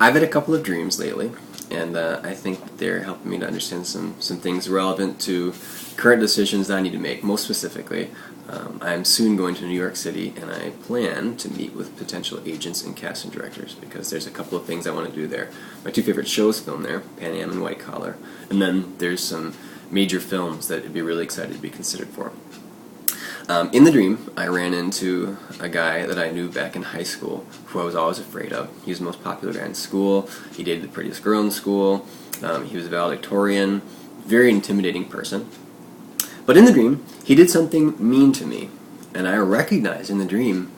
I've had a couple of dreams lately, and I think they're helping me to understand some things relevant to current decisions that I need to make. Most specifically, I'm soon going to New York City, and I plan to meet with potential agents and casting directors because there's a couple of things I want to do there. My two favorite shows film there, Pan Am and White Collar, and then there's some major films that I'd be really excited to be considered for. In the dream, I ran into a guy that I knew back in high school who I was always afraid of. He was the most popular guy in school. He dated the prettiest girl in school. He was a valedictorian. Very intimidating person. But in the dream, he did something mean to me. And I recognized in the dream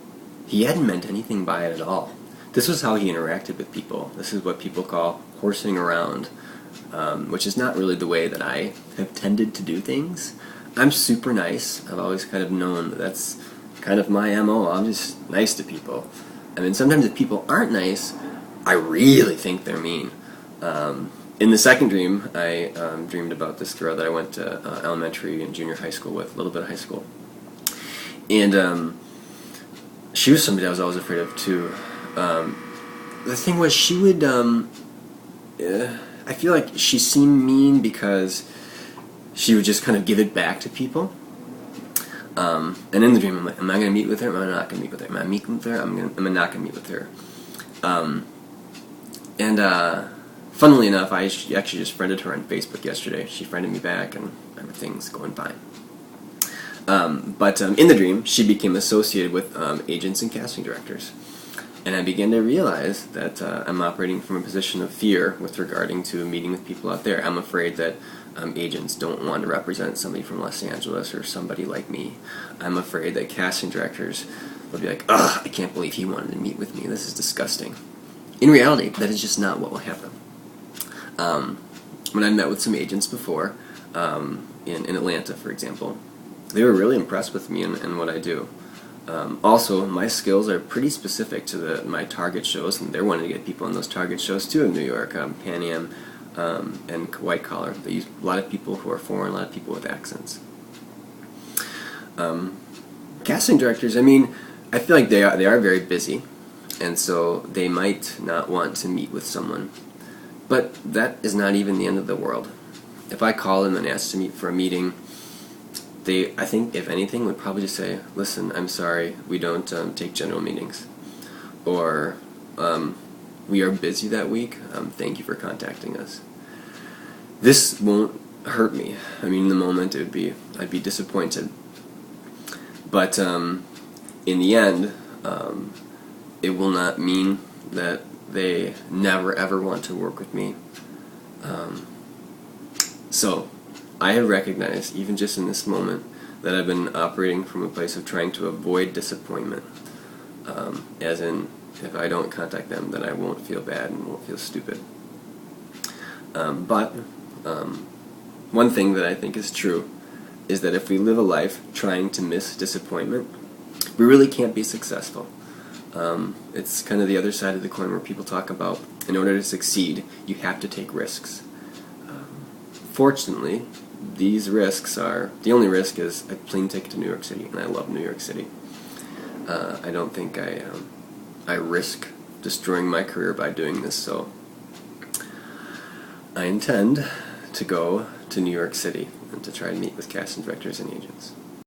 he hadn't meant anything by it at all. This was how he interacted with people. This is what people call horsing around, which is not really the way that I have tended to do things. I'm super nice. I've always kind of known that that's kind of my MO. I'm just nice to people. I mean, sometimes if people aren't nice, I really think they're mean. In the second dream, I dreamed about this girl that I went to elementary and junior high school with, a little bit of high school. And she was somebody I was always afraid of, too. The thing was, she would... I feel like she seemed mean because she would just kind of give it back to people. And in the dream, I'm like, am I going to meet with her? Am I not going to meet with her? Am I meet with her? Am I not going to meet with her? Funnily enough, I actually just friended her on Facebook yesterday. She friended me back, and everything's going fine. But in the dream, she became associated with agents and casting directors. And I began to realize that I'm operating from a position of fear with regarding to meeting with people out there. I'm afraid that agents don't want to represent somebody from Los Angeles or somebody like me. I'm afraid that casting directors will be like, ugh, I can't believe he wanted to meet with me. This is disgusting. In reality, that is just not what will happen. When I met with some agents before, in Atlanta, for example, they were really impressed with me and what I do. Also, my skills are pretty specific to my target shows, and they're wanting to get people on those target shows too in New York, Pan Am and White Collar. They use a lot of people who are foreign, a lot of people with accents. Casting directors, I mean, I feel like they are very busy, and so they might not want to meet with someone. But that is not even the end of the world. If I call them and ask to meet for a meeting, they, I think, if anything, would probably just say, listen, I'm sorry, we don't take general meetings. Or, we are busy that week, thank you for contacting us. This won't hurt me. I mean, in the moment, I'd be disappointed. But in the end, it will not mean that they never ever want to work with me. So, I have recognized, even just in this moment, that I've been operating from a place of trying to avoid disappointment. As in, if I don't contact them, then I won't feel bad and won't feel stupid. But one thing that I think is true is that if we live a life trying to miss disappointment, we really can't be successful. It's kind of the other side of the coin where people talk about, in order to succeed, you have to take risks. Fortunately, these risks are, the only risk is a plane ticket to New York City, and I love New York City. I don't think I risk destroying my career by doing this, so I intend to go to New York City and to try to meet with casting directors and agents.